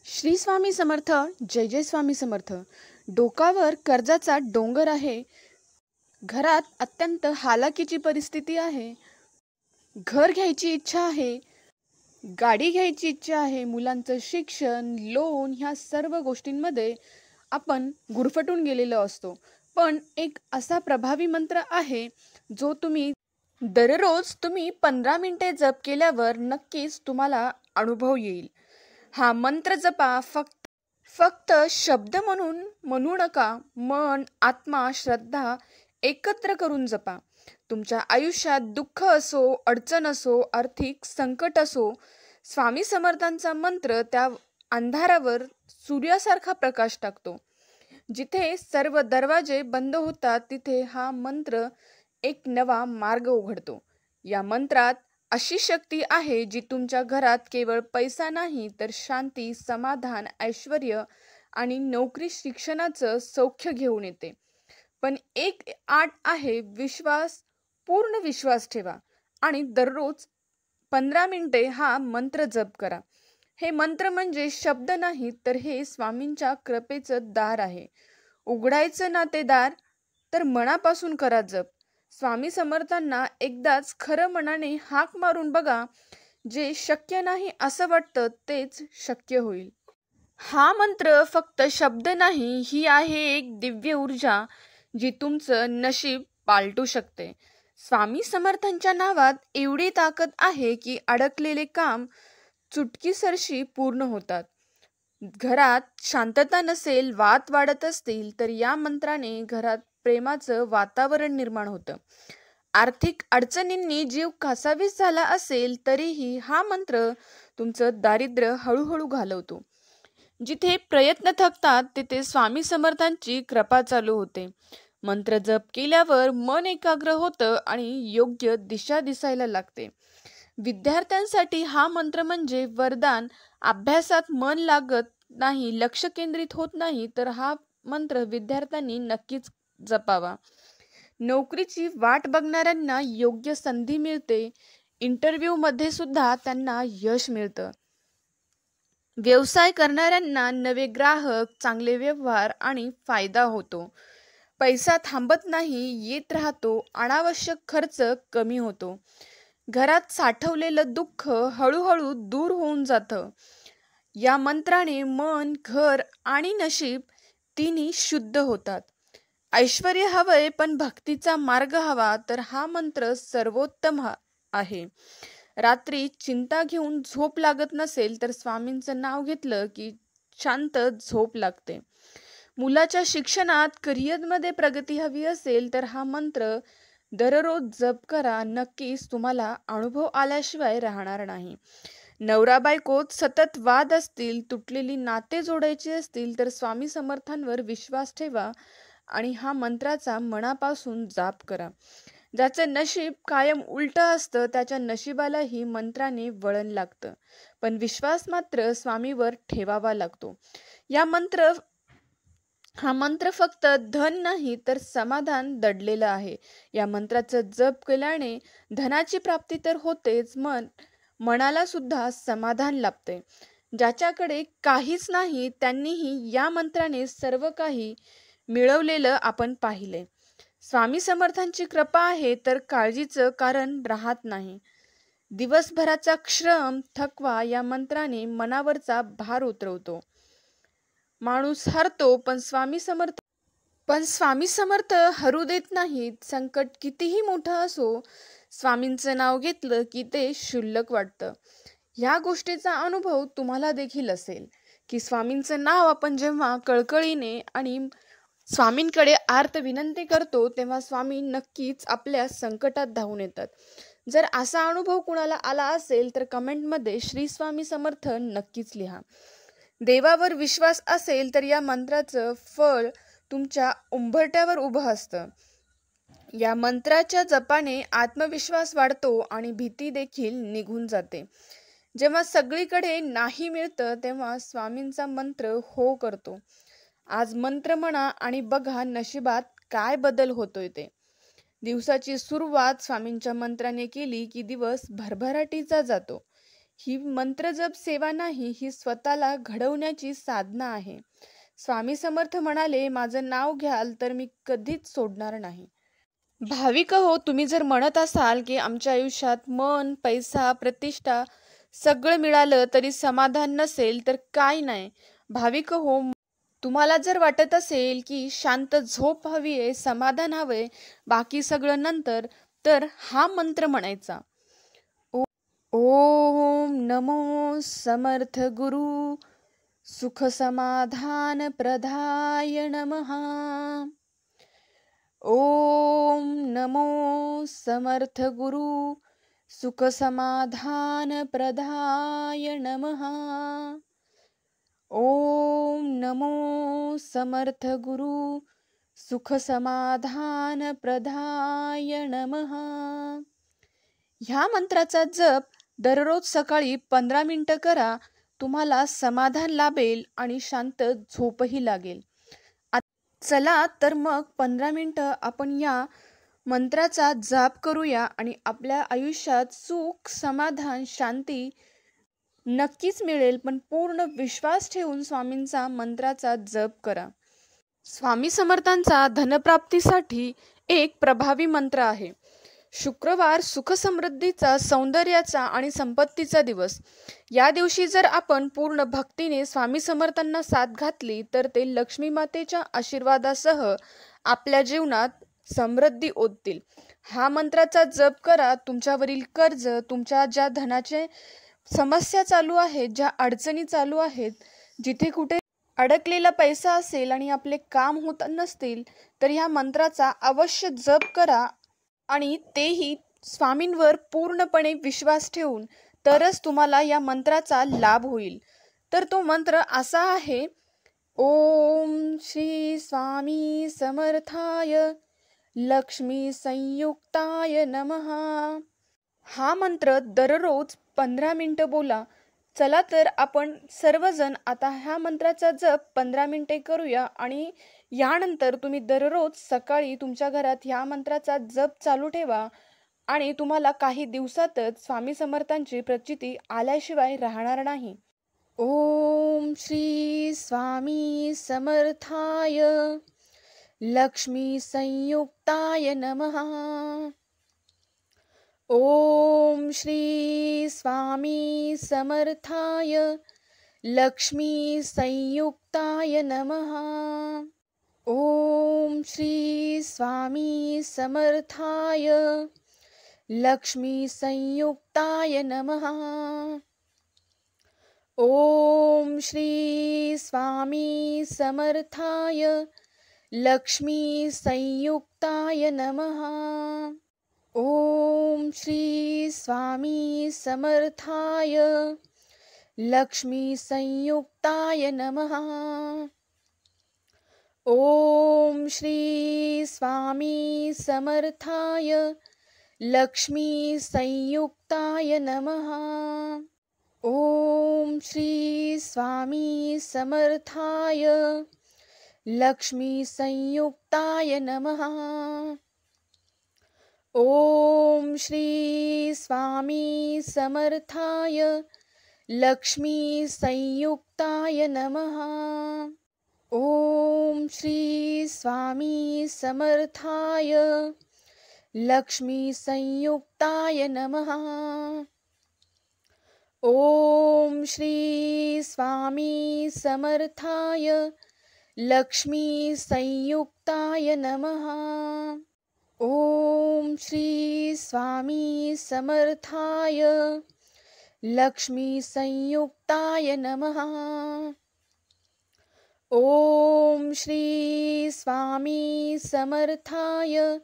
श्री स्वामी समर्थ. जय जय स्वामी समर्थ. डोकावर कर्जाचा डोंगर आहे. घरात अत्यंत हालाकीची परिस्थिती आहे. घर घ्यायची इच्छा आहे, गाडी घ्यायची इच्छा आहे, मुलांचं शिक्षण, लोन ह्या सर्व गोष्टींमध्ये आपण गुरफटून गेलेलो असतो. पण एक असा प्रभावी मंत्र आहे जो दररोज 15 मिनिटे जप केल्यावर नक्कीच तुम्हाला अनुभव येईल. हा मंत्र जपा. फक्त शब्द म्हणून म्हणू नका. मन, आत्मा, श्रद्धा एकत्र करून जपा. तुमच्या आयुष्यात दुःख असो, अडचण असो, आर्थिक संकट असो, स्वामी समर्थांचा मंत्र त्या अंधारावर सूर्यासारखा प्रकाश टाकतो. जिथे सर्व दरवाजे बंद होतात तिथे हा मंत्र एक नवा मार्ग उघडतो. या मंत्रात अशी शक्ती आहे जी तुमच्या घरात केवळ पैसा नाही तर शांती, समाधान, ऐश्वर्य आणि नोकरी, शिक्षणाचं सौख्य घेऊन येते. पण एक आट आहे, पूर्ण विश्वास ठेवा आणि दररोज 15 मिनिटे हा मंत्र जप करा. हे मंत्र म्हणजे शब्द नाही तर हे स्वामींच्या कृपेचं दार आहे. उघडायचं ना ते दार तर मनापासून करा जप. स्वामी समर्थांना एकदाच खरं मनाने हाक मारून बघा. जे शक्य नाही असं वाटतं तेच शक्य होईल. हा मंत्र फक्त शब्द नाही, ही आहे एक दिव्य ऊर्जा जी तुमचं नशीब पालटू शकते. स्वामी समर्थांच्या नावात एवढी ताकद आहे की अडकलेले काम चुटकीसरशी पूर्ण होतात. घरात शांतता नसेल, वाद वाढत असतील तर या मंत्राने घरात प्रेमाचं वातावरण निर्माण होतं. आर्थिक अडचणींनी जीव कासावीस झाला असेल तरीही हा मंत्र तुमचं दारिद्र्य हळूहळू घालवतो. जिथे प्रयत्न थकतात तिथे स्वामी समर्थांची कृपा चालू होते. मंत्र जप केल्यावर मन एकाग्र होतं आणि योग्य दिशा दिसायला लागते. विद्यार्थ्यांसाठी हा मंत्र म्हणजे वरदान. अभ्यासात मन लागत नाही, लक्ष केंद्रित होत नाही तर हा मंत्र विद्यार्थ्यांनी नक्कीच जपावा. नोकरीची वाट बघणाऱ्यांना योग्य संधी मिळते. इंटरव्ह्यू मध्ये सुद्धा त्यांना यश मिळतं. व्यवसाय करणाऱ्यांना नवे ग्राहक, चांगले व्यवहार आणि फायदा होतो. पैसा थांबत नाही, येत राहतो. अनावश्यक खर्च कमी होतो. घरात साठवलेलं दुःख हळूहळू दूर होऊन जातं. या मंत्राने मन, घर आणि नशीब तिन्ही शुद्ध होतात. ऐश्वर्य हवंय पण भक्तीचा मार्ग हवा तर हा मंत्र सर्वोत्तम आहे. रात्री चिंता घेऊन झोप लागत नसेल तर स्वामींचं नाव घेतलं की शांत झोप लागते. मुलाच्या शिक्षणात, करिअरमध्ये प्रगती हवी असेल तर हा मंत्र दररोज जप करा. नक्कीच तुम्हाला अनुभव आल्याशिवाय राहणार नाही. नवरा बायकोत सतत वाद असतील, तुटलेली नाते जोडायची असतील तर स्वामी समर्थांवर विश्वास ठेवा आणि हा मंत्राचा मनापासून जाप करा. ज्याचं नशीब कायम उलटं असतं त्याच्या नशिबालाही मंत्राने वळण लागतं. पण विश्वास मात्र स्वामीवर ठेवावा लागतो. हा मंत्र फक्त धन नाही तर समाधान दडलेलं आहे. या मंत्राचं जप केल्याने धनाची प्राप्ती तर होतेच, मनाला सुद्धा समाधान लाभते. ज्याच्याकडे काहीच नाही त्यांनीही या मंत्राने सर्व काही मिळवलेलं आपण पाहिले. स्वामी समर्थांची कृपा आहे तर काळजीचं कारण राहत नाही. दिवसभराचा श्रम, थकवा या मंत्राने मनावरचा भार उतरवतो. माणूस हरतो पण स्वामी समर्थ हरू देत नाहीत. संकट कितीही मोठं असो, स्वामींचं नाव घेतलं की ते क्षुल्लक वाटतं. ह्या गोष्टीचा अनुभव तुम्हाला देखील असेल की स्वामींचं नाव आपण जेव्हा कळकळीने आणि स्वामींकडे आर्त विनंती करतो तेव्हा स्वामी नक्कीच आपल्या संकटात धावून येतात. जर असा अनुभव कुणाला आला असेल तर कमेंटमध्ये श्री स्वामी समर्थ नक्कीच लिहा. देवावर विश्वास असेल तर या मंत्राचं फळ तुमच्या उंबरठ्यावर उभं असतं. या मंत्राच्या जपाने आत्मविश्वास वाढतो आणि भीती देखील निघून जाते. जेव्हा सगळीकडे नाही मिळतं तेव्हा स्वामींचा मंत्र हो करतो. आज मंत्र म्हणा आणि बघा नशिबात काय बदल होतोय ते. दिवसाची सुरुवात स्वामींच्या मंत्राने केली की दिवस भरभराटीचा जातो. ही मंत्र जप सेवा नाही, ही स्वतःला घडवण्याची साधना आहे. स्वामी समर्थ म्हणाले, माझं नाव घ्याल तर मी कधीच सोडणार नाही. भाविक हो, तुम्ही जर म्हणत असाल की आमच्या आयुष्यात मन, पैसा, प्रतिष्ठा सगळं मिळालं तरी समाधान नसेल, तर काय नाही. भाविक हो, तुम्हाला जर वाटत असेल की शांत झोप हवी आहे, समाधान हवंय, बाकी सगळं नंतर, तर हा मंत्र म्हणायचा. ओम नमो समर्थ गुरु सुख समाधान प्रदाय नमः. ओम नमो समर्थ गुरु सुख समाधान प्रदाय नमः. ओम नमो समर्थ गुरु सुख समाधान प्रदाय नमः. ह्या मंत्राचा जप दररोज सकाळी 15 मिनिटं करा. तुम्हाला समाधान लाभेल आणि शांत झोपही लागेल. चला तर मग 15 मिनिटं आपण या मंत्राचा जाप करूया आणि आपल्या आयुष्यात सुख, समाधान, शांती नक्कीच मिळेल. पण पूर्ण विश्वास ठेवून स्वामींचा मंत्राचा जप करा. स्वामी समर्थांचा धनप्राप्तीसाठी एक प्रभावी मंत्र आहे. शुक्रवार सुख समृद्धीचा, सौंदर्याचा आणि संपत्तीचा दिवस. या दिवशी जर आपण पूर्ण भक्तीने स्वामी समर्थांना साथ घातली तर ते लक्ष्मी मातेच्या आशीर्वादासह आपल्या जीवनात समृद्धी ओततील. हा मंत्राचा जप करा. तुमच्यावरील कर्ज, तुमच्या ज्या धनाचे समस्या चालू आहेत, ज्या अडचणी चालू आहेत, जिथे कुठे अडकलेला पैसा असेल आणि आपले काम होत नसतील, तर ह्या मंत्राचा अवश्य जप करा आणि तेही स्वामींवर पूर्णपणे विश्वास ठेवून, तरच तुम्हाला या मंत्राचा लाभ होईल. तर तो मंत्र असा आहे. ओम श्री स्वामी समर्थाय लक्ष्मी संयुक्ताय नमः. हा मंत्र दररोज 15 मिनिटं बोला. चला तर आपण सर्वजण आता ह्या मंत्राचा जप 15 मिनिटे करूया आणि यानंतर तुम्ही दररोज सकाळी तुमच्या घरात ह्या मंत्राचा जप चालू ठेवा आणि तुम्हाला काही दिवसातच स्वामी समर्थांची प्रचिती आल्याशिवाय राहणार नाही. ओम श्री स्वामी समर्थाय लक्ष्मी संयुक्ताय नमः. ओम श्री स्वामी समर्थाय लक्ष्मी संयुक्ताय नमः. ओम श्री स्वामी समर्थाय लक्ष्मी संयुक्ताय नमः. ओम श्री स्वामी समर्थाय लक्ष्मी संयुक्ताय नमः. ओम श्री स्वामी समर्थाय लक्ष्मी संयुक्ताय नमः. ओम श्री स्वामी समर्थाय लक्ष्मी संयुक्ताय नमः. ओम श्री स्वामी समर्थाय लक्ष्मी संयुक्ताय नमः. ओम श्री स्वामी समर्थाय लक्ष्मी संयुक्ताय नमः. ओम श्री स्वामी समर्थाय लक्ष्मी संयुक्ताय नमः. ओम श्री स्वामी समर्थाय लक्ष्मी संयुक्ताय नमः. ओम श्री स्वामी समर्थाय लक्ष्मी संयुक्ताय नमः. ओम श्री स्वामी समर्थाय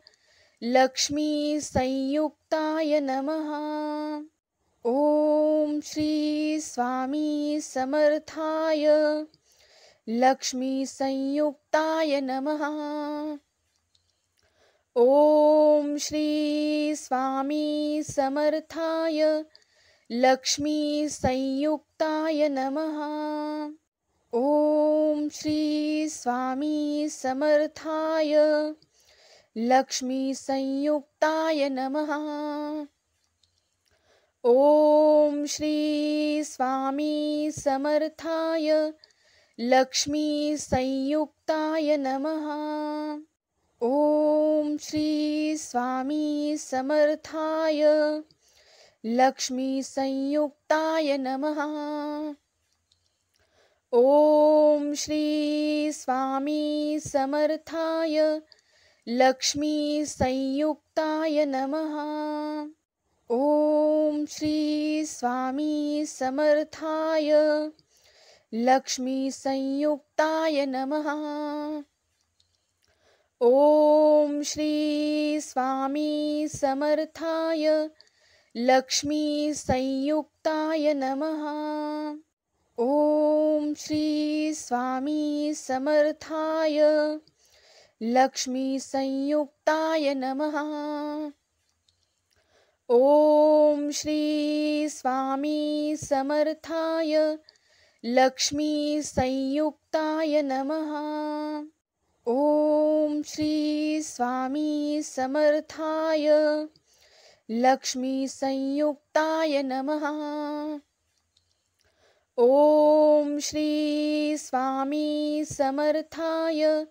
लक्ष्मी संयुक्ताय नमः. ओम श्री स्वामी समर्थाय लक्ष्मी संयुक्ताय नमः. ओम श्री स्वामी समर्थाय लक्ष्मी संयुक्ताय नमः. ओम श्री स्वामी समर्थाय लक्ष्मी संयुक्ताय नमः. ओम श्री स्वामी समर्थाय लक्ष्मी संयुक्ताय नमः। ओम श्री स्वामी समर्थाय लक्ष्मी संयुक्ताय नमः। ओम श्री स्वामी समर्थाय लक्ष्मी संयुक्ताय नमः। ओम श्री स्वामी समर्थाय लक्ष्मी संयुक्ताय नमः। ओम श्री स्वामी समर्थाय लक्ष्मी संयुक्ताय नमः। ओम श्री स्वामी समर्थाय लक्ष्मी संयुक्ताय नमः। ओम श्री स्वामी समर्थाय लक्ष्मी संयुक्ताय नमः। ओम श्री स्वामी समर्थाय लक्ष्मी संयुक्ताय नमः। ओम श्री स्वामी समर्थाय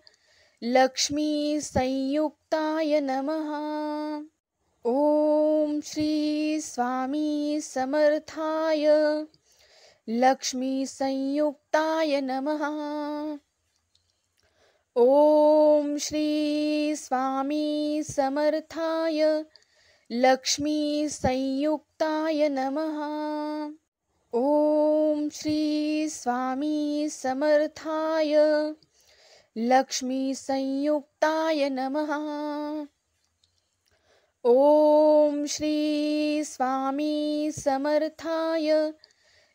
लक्ष्मी संयुक्ताय नमः। ओम श्री स्वामी समर्थाय लक्ष्मी संयुक्ताय नमः। ओम श्री स्वामी समर्थाय लक्ष्मी संयुक्ताय नमः। ओम श्री स्वामी समर्थाय लक्ष्मी संयुक्ताय नमः। ओम श्री स्वामी समर्थाय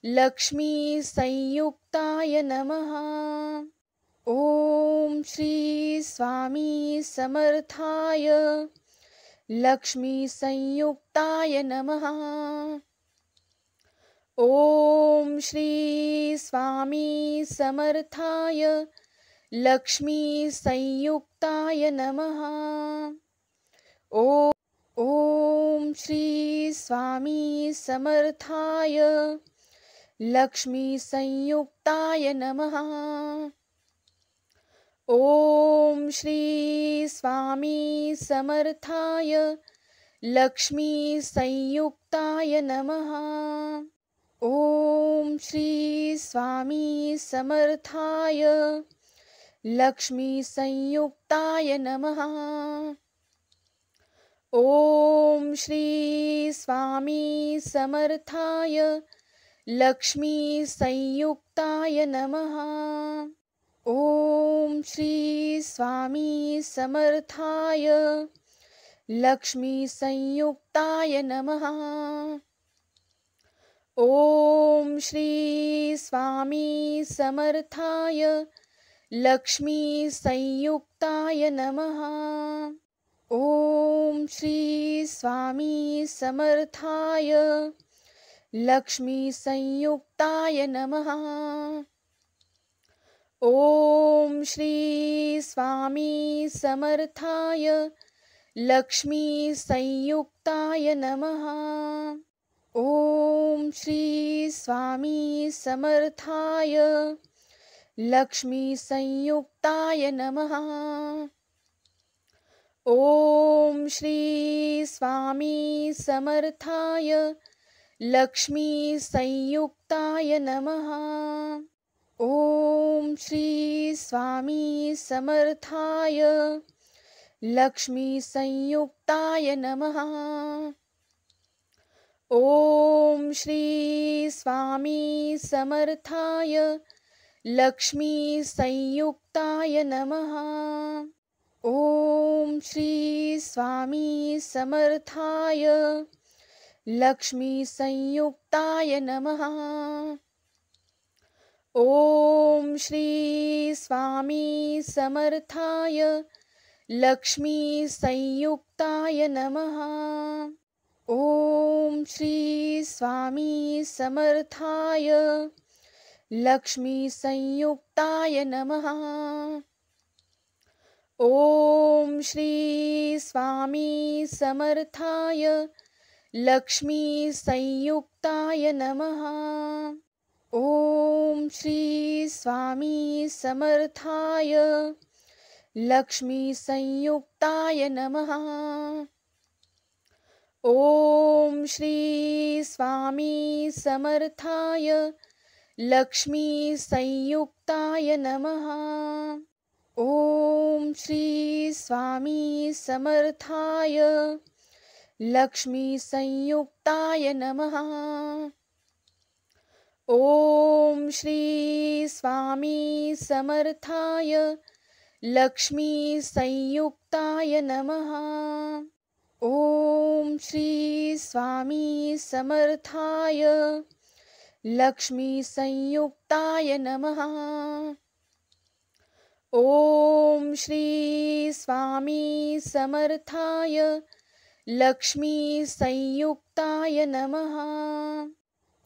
लक्ष्मी संयुक्ताय नमः। ओम श्री स्वामी समर्थाय लक्ष्मी संयुक्ताय नमः। ओम श्री स्वामी समर्थाय लक्ष्मी संयुक्ताय नमः। ओम श्री स्वामी समर्थाय लक्ष्मी संयुक्ताय नमः। ओम श्री स्वामी समर्थाय लक्ष्मी संयुक्ताय नमः। ओम श्री स्वामी समर्थाय लक्ष्मी संयुक्ताय नमः। ओम श्री स्वामी समर्थाय लक्ष्मी संयुक्ताय नमः। ओम श्री स्वामी समर्थाय लक्ष्मी संयुक्ताय नमः। ओम श्री स्वामी समर्थाय लक्ष्मी संयुक्ताय नमः। ओम श्री स्वामी समर्थाय लक्ष्मी संयुक्ताय नमः। ओम श्री स्वामी समर्थाय लक्ष्मी संयुक्ताय नमः। ओम श्री स्वामी समर्थाय लक्ष्मी संयुक्ताय नमः। ओम श्री स्वामी समर्थाय लक्ष्मी संयुक्ताय नमः। ओम श्री स्वामी समर्थाय लक्ष्मी संयुक्ताय नमः। ओम श्री स्वामी समर्थाय लक्ष्मी संयुक्ताय नमः। ओम श्री स्वामी समर्थाय लक्ष्मी संयुक्ताय नमः। ओम श्री स्वामी समर्थाय लक्ष्मी संयुक्ताय नमः। ओम श्री स्वामी समर्थाय लक्ष्मी संयुक्ताय नमः। ओम श्री स्वामी समर्थाय लक्ष्मी संयुक्ताय नमः। ओम श्री स्वामी समर्थाय लक्ष्मी संयुक्ताय नमः। ओम श्री स्वामी समर्थाय लक्ष्मी संयुक्ताय नमः। ओम श्री स्वामी समर्थाय लक्ष्मी संयुक्ताय नमः। ओम श्री स्वामी समर्थाय लक्ष्मी संयुक्ताय नमः। ओम श्री स्वामी समर्थाय लक्ष्मी संयुक्ताय नमः। ओम श्री स्वामी समर्थाय लक्ष्मी संयुक्ताय नमः।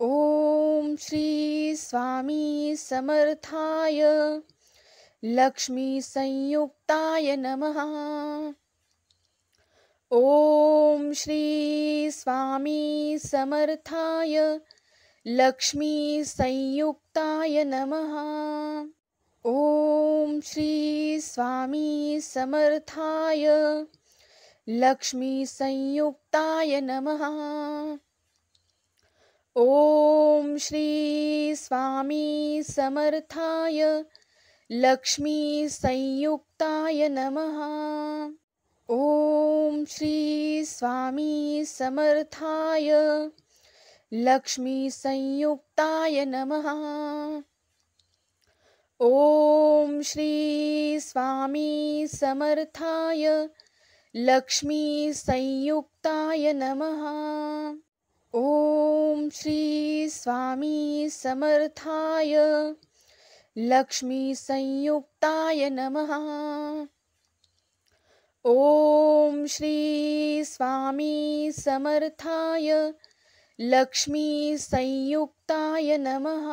ओम श्री स्वामी समर्थाय लक्ष्मी संयुक्ताय नमः। ओम श्री स्वामी समर्थाय लक्ष्मी संयुक्ताय नमः। ओम श्री स्वामी समर्थाय लक्ष्मी संयुक्ताय नमः। ओम श्री स्वामी समर्थाय लक्ष्मी संयुक्ताय नमः। ओम श्री स्वामी समर्थाय लक्ष्मी संयुक्ताय नमः। ओम श्री स्वामी समर्थाय लक्ष्मी संयुक्ताय नमः। ओम श्री स्वामी समर्थाय लक्ष्मी संयुक्ताय नमः। ओम श्री स्वामी समर्थाय लक्ष्मी संयुक्ताय नमः।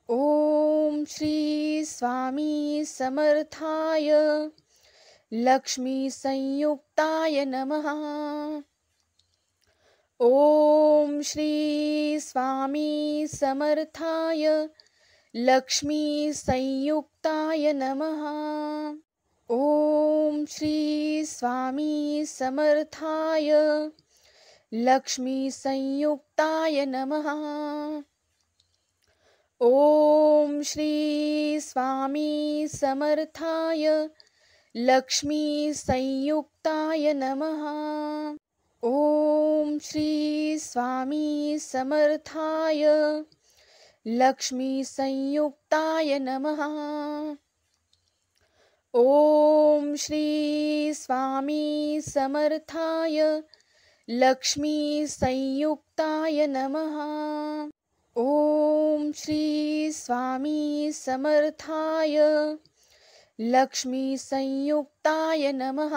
ओम श्री स्वामी समर्थाय लक्ष्मी संयुक्ताय नमः। ओम श्री स्वामी समर्थाय लक्ष्मी संयुक्ताय नमः। ओम श्री स्वामी समर्थाय लक्ष्मी संयुक्ताय नमः। ओम श्री स्वामी समर्थाय लक्ष्मी संयुक्ताय नमः। ओम श्री स्वामी समर्थाय लक्ष्मी संयुक्ताय नमः। ओम श्री स्वामी समर्थाय लक्ष्मी संयुक्ताय नमः। ओम श्री स्वामी समर्थाय लक्ष्मी संयुक्ताय नमः।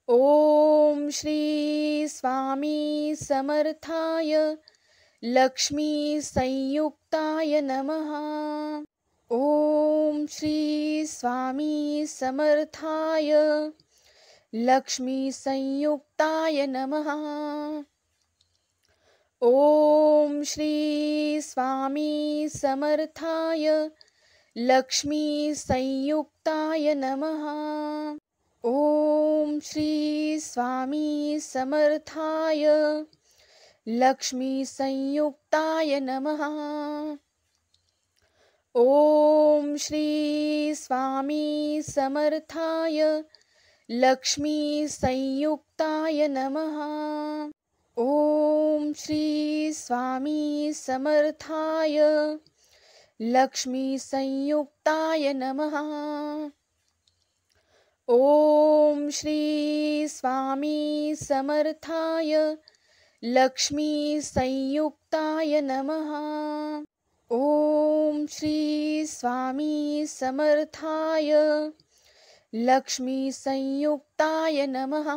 ओम श्री स्वामी समर्थाय लक्ष्मी संयुक्ताय नमः। ओम श्री स्वामी समर्थाय लक्ष्मी संयुक्ताय नमः। ओम श्री स्वामी समर्थाय लक्ष्मी संयुक्ताय नमः। ओम श्री स्वामी समर्थाय लक्ष्मी संयुक्ताय नमः। ओम श्री स्वामी समर्थाय लक्ष्मी संयुक्ताय नमः। ओम श्री स्वामी समर्थाय लक्ष्मी संयुक्ताय नमः। ओम श्री स्वामी समर्थाय लक्ष्मी संयुक्ताय नमः। ओम श्री स्वामी समर्थाय लक्ष्मी संयुक्ताय नमः।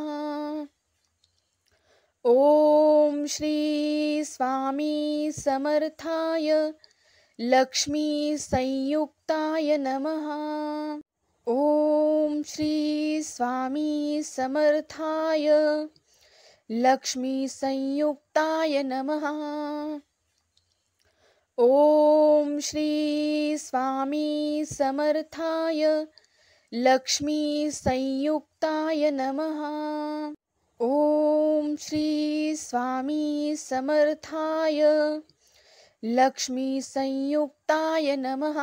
ओम श्री स्वामी समर्थाय लक्ष्मी संयुक्ताय नमः। ओम श्री स्वामी समर्थाय लक्ष्मी संयुक्ताय नमः। ओम श्री स्वामी समर्थाय लक्ष्मी संयुक्ताय नमः। ओम श्री स्वामी समर्थाय लक्ष्मी संयुक्ताय नमः।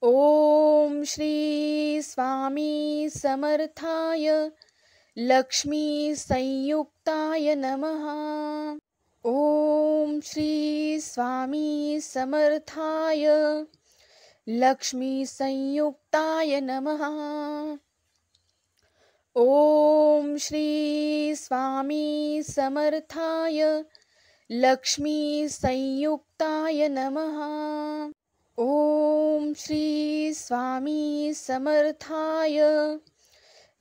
ओम श्री स्वामी समर्थाय लक्ष्मी संयुक्ताय नमः। ओम श्री स्वामी समर्थाय लक्ष्मी संयुक्ताय नमः। ओम श्री स्वामी समर्थाय लक्ष्मी संयुक्ताय नमः। ओम श्री स्वामी समर्थाय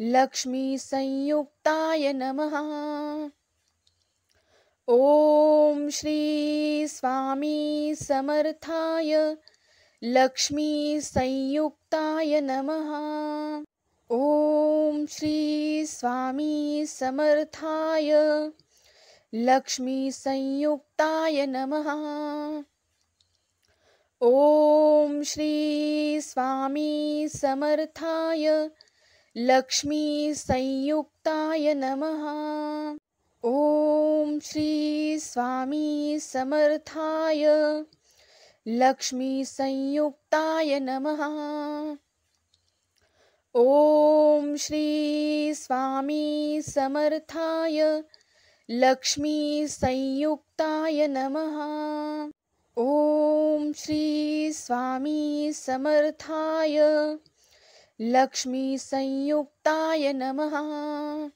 लक्ष्मी संयुक्ताय नमः। ओम श्री स्वामी समर्थाय लक्ष्मी संयुक्ताय नमः। ओम श्री स्वामी समर्थाय लक्ष्मी संयुक्ताय नमः। ओम श्री स्वामी समर्थाय लक्ष्मी संयुक्ताय नमः। ओम श्री स्वामी समर्थाय लक्ष्मी संयुक्ताय नमः। ओम श्री स्वामी समर्थाय लक्ष्मी संयुक्ताय नमः। ओम श्री स्वामी समर्थाय लक्ष्मी संयुक्ताय नमः।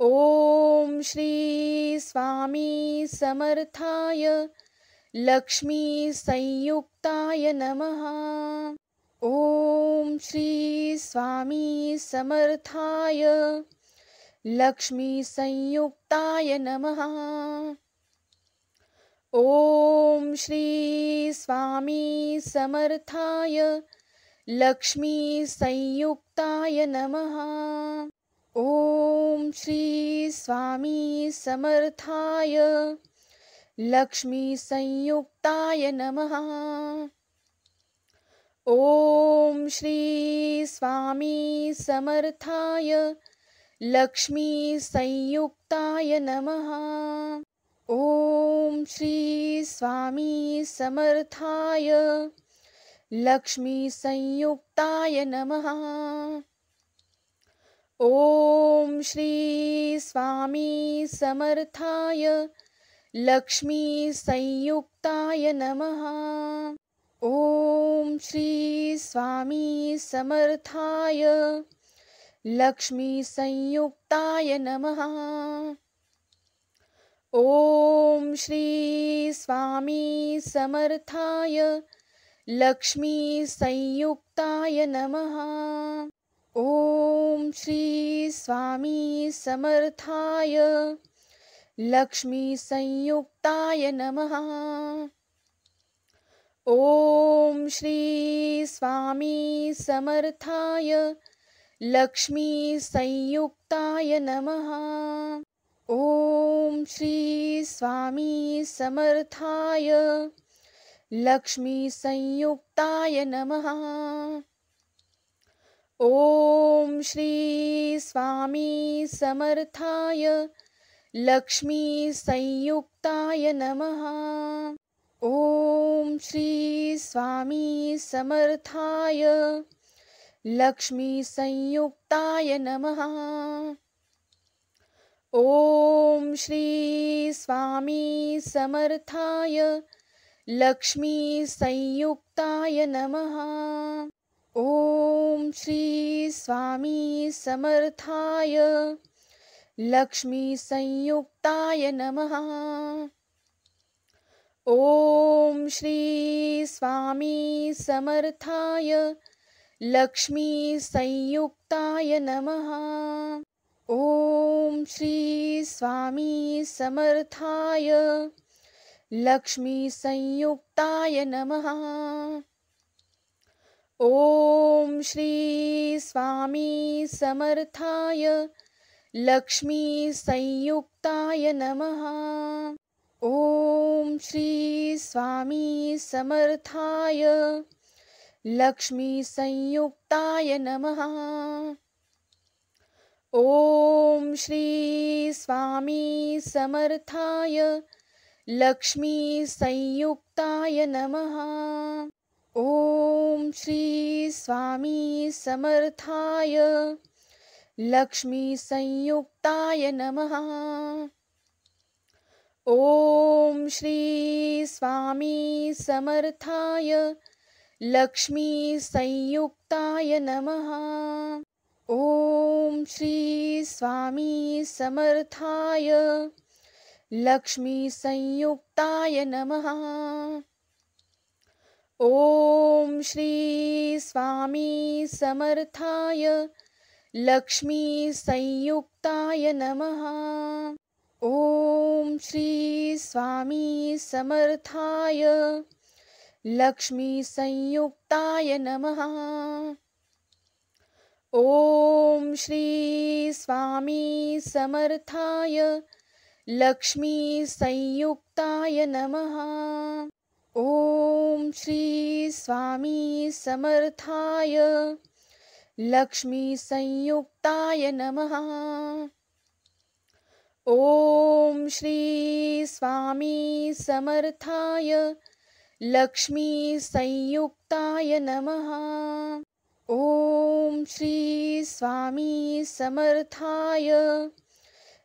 ओम श्री स्वामी समर्थाय लक्ष्मी संयुक्ताय नमः। ओम श्री स्वामी समर्थाय लक्ष्मी संयुक्ताय नमः। ओम श्री स्वामी समर्थाय लक्ष्मी संयुक्ताय नमः। ओम श्री स्वामी समर्थाय लक्ष्मी संयुक्ताय नमः। ओम श्री स्वामी समर्थाय लक्ष्मी संयुक्ताय नमः। ओम श्री स्वामी समर्थाय लक्ष्मी संयुक्ताय नमः। ओम श्री स्वामी समर्थाय लक्ष्मी संयुक्ताय नमः। ओम श्री स्वामी समर्थाय लक्ष्मी संयुक्ताय नमः। ओम श्री स्वामी समर्थाय लक्ष्मी संयुक्ताय नमः। ओम श्री स्वामी समर्थाय लक्ष्मी संयुक्ताय नमः। ओम श्री स्वामी समर्थाय लक्ष्मी संयुक्ताय नमः। ओम श्री स्वामी समर्थाय लक्ष्मी संयुक्ताय नमः। ओम श्री स्वामी समर्थाय लक्ष्मी संयुक्ताय नमः। ओम श्री स्वामी समर्थाय लक्ष्मी संयुक्ताय नमः। ओम श्री स्वामी समर्थाय लक्ष्मी संयुक्ताय नमः। ओम श्री स्वामी समर्थाय लक्ष्मी संयुक्ताय नमः। ओम श्री स्वामी समर्थाय लक्ष्मी संयुक्ताय नमः। ओम श्री स्वामी समर्थाय लक्ष्मी संयुक्ताय नमः। ओम श्री स्वामी समर्थाय लक्ष्मी संयुक्ताय नमः। ओम श्री स्वामी समर्थाय लक्ष्मी संयुक्ताय नमः। ओम श्री स्वामी समर्थाय लक्ष्मी संयुक्ताय नमः। ओम श्री स्वामी समर्थाय लक्ष्मी संयुक्ताय नमः। ओम श्री स्वामी समर्थाय लक्ष्मी संयुक्ताय नमः। ओम श्री स्वामी समर्थाय लक्ष्मी संयुक्ताय नमः। ओम श्री स्वामी समर्थाय लक्ष्मी संयुक्ताय नमः। ओम श्री स्वामी समर्थाय लक्ष्मी संयुक्ताय नमः। ओम श्री स्वामी समर्थाय लक्ष्मी संयुक्ताय नमः। ओम श्री स्वामी समर्थाय लक्ष्मी संयुक्ताय नमः। ओम श्री स्वामी समर्थाय लक्ष्मी संयुक्ताय नमः। ओम श्री स्वामी समर्थाय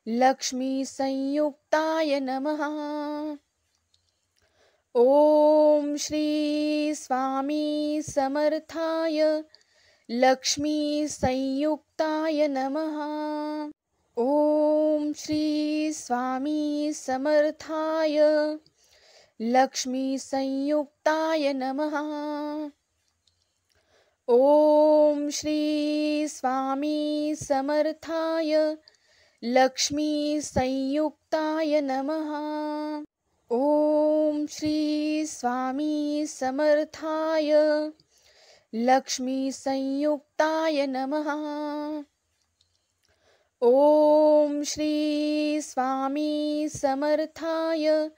लक्ष्मी संयुक्ताय नमः। ओम श्री स्वामी समर्थाय लक्ष्मी संयुक्ताय नमः। ओम श्री स्वामी समर्थाय लक्ष्मी संयुक्ताय नमः। ओम श्री स्वामी समर्थाय लक्ष्मी संयुक्ताय नमः। ओम श्री स्वामी समर्थाय लक्ष्मी संयुक्ताय नमः। ओम श्री स्वामी समर्थाय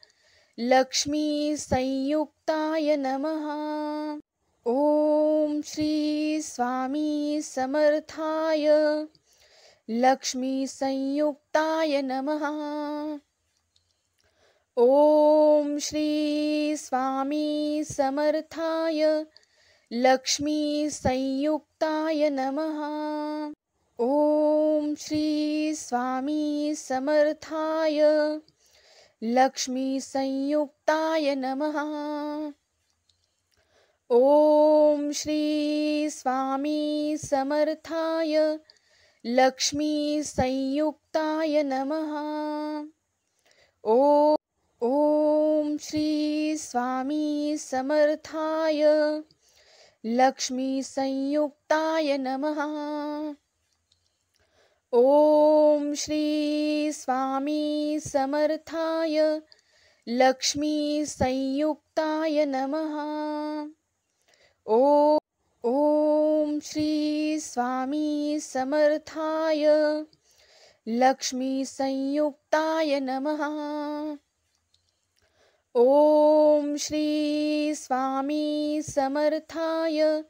लक्ष्मी संयुक्ताय नमः। ओम श्री स्वामी समर्थाय लक्ष्मी संयुक्ताय नमः। ओम श्री स्वामी समर्थाय लक्ष्मी संयुक्ताय नमः। ओम श्री स्वामी समर्थाय लक्ष्मी संयुक्ताय नमः। ओम श्री स्वामी समर्थाय लक्ष्मी संयुक्ताय नमः। ओम श्री स्वामी समर्थाय लक्ष्मी संयुक्ताय नमः। ओम श्री स्वामी समर्थाय लक्ष्मी संयुक्ताय नमः। ओम श्री स्वामी समर्थाय लक्ष्मी संयुक्ताय नमः। ओम श्री स्वामी समर्थाय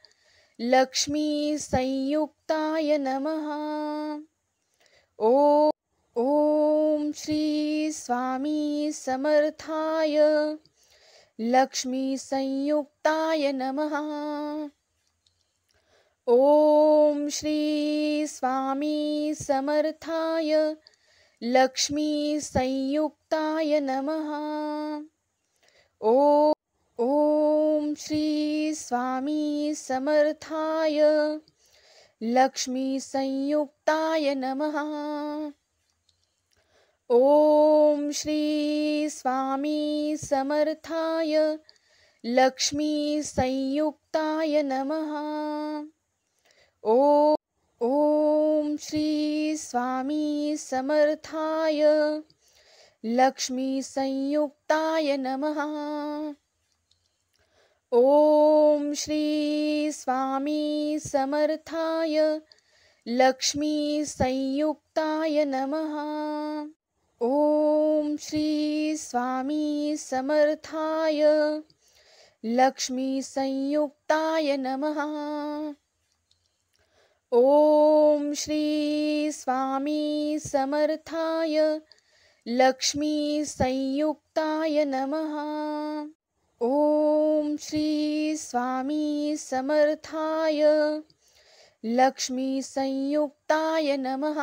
लक्ष्मी संयुक्ताय नमः। ओम श्री स्वामी समर्थाय लक्ष्मी संयुक्ताय नमः। ओम श्री स्वामी समर्थाय लक्ष्मी संयुक्ताय नमः। ओम श्री स्वामी समर्थाय लक्ष्मी संयुक्ताय नमः। ओम श्री स्वामी समर्थाय लक्ष्मी संयुक्ताय नमः। ओम श्री स्वामी समर्थाय लक्ष्मी संयुक्ताय नमः। ओम श्री स्वामी समर्थाय लक्ष्मी संयुक्ताय नमः। ओम श्री स्वामी समर्थाय लक्ष्मी संयुक्ताय नमः। ओम श्री स्वामी समर्थाय लक्ष्मी संयुक्ताय नमः। ओम श्री स्वामी समर्थाय लक्ष्मी संयुक्ताय नमः।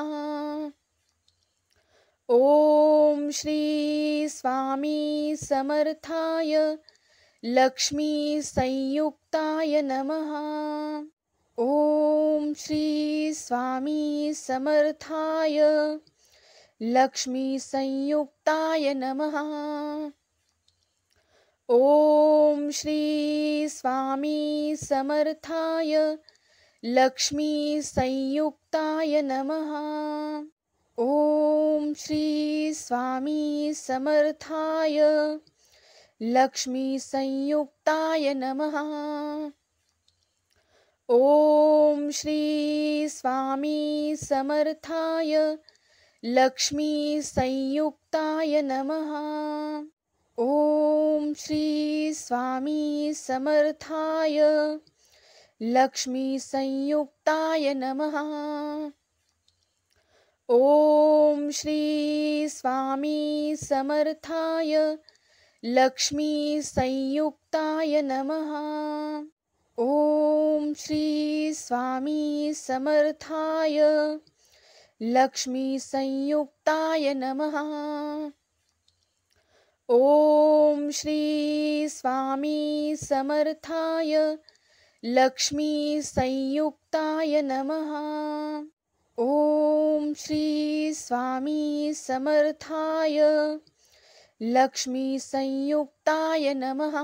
ओम श्री स्वामी समर्थाय लक्ष्मी संयुक्ताय नमः। ओम श्री स्वामी समर्थाय लक्ष्मी संयुक्ताय नमः। ओम श्री स्वामी समर्थाय लक्ष्मी संयुक्ताय नमः। ओम श्री स्वामी समर्थाय लक्ष्मी संयुक्ताय नमः। ओम श्री स्वामी समर्थाय लक्ष्मी संयुक्ताय नमः। ओम श्री स्वामी समर्थाय लक्ष्मी संयुक्ताय नमः। ओम श्री स्वामी समर्थाय लक्ष्मी संयुक्ताय नमः। ओम श्री स्वामी समर्थाय लक्ष्मी संयुक्ताय नमः। ओम श्री स्वामी समर्थाय लक्ष्मी संयुक्ताय नमः। ओम श्री स्वामी समर्थाय लक्ष्मी संयुक्ताय नमः।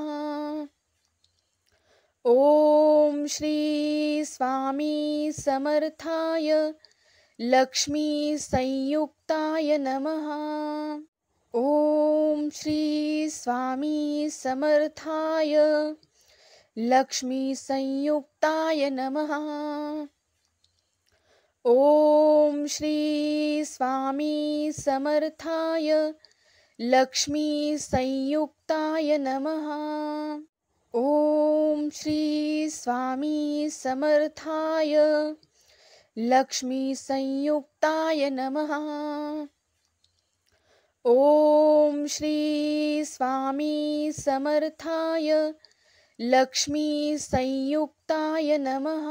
ओम श्री स्वामी समर्थाय लक्ष्मी संयुक्ताय नमः। ओम श्री स्वामी समर्थाय लक्ष्मी संयुक्ताय नमः। ओम श्री स्वामी समर्थाय लक्ष्मी संयुक्ताय नमः। ओम श्री स्वामी समर्थाय लक्ष्मी संयुक्ताय नमः। ओम श्री स्वामी समर्थाय लक्ष्मी संयुक्ताय नमः।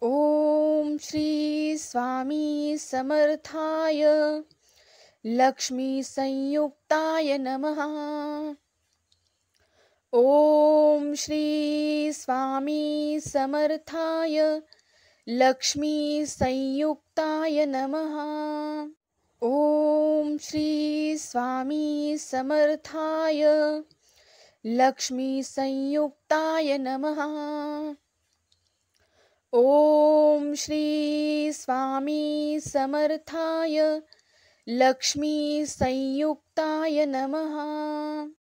ओम श्री स्वामी समर्थाय लक्ष्मी संयुक्ताय नमः। ओम श्री स्वामी समर्थाय लक्ष्मी संयुक्ताय नमः। ओम श्री स्वामी समर्थाय लक्ष्मी संयुक्ताय नमः। ओम श्री स्वामी समर्थाय लक्ष्मी संयुक्ताय नमः।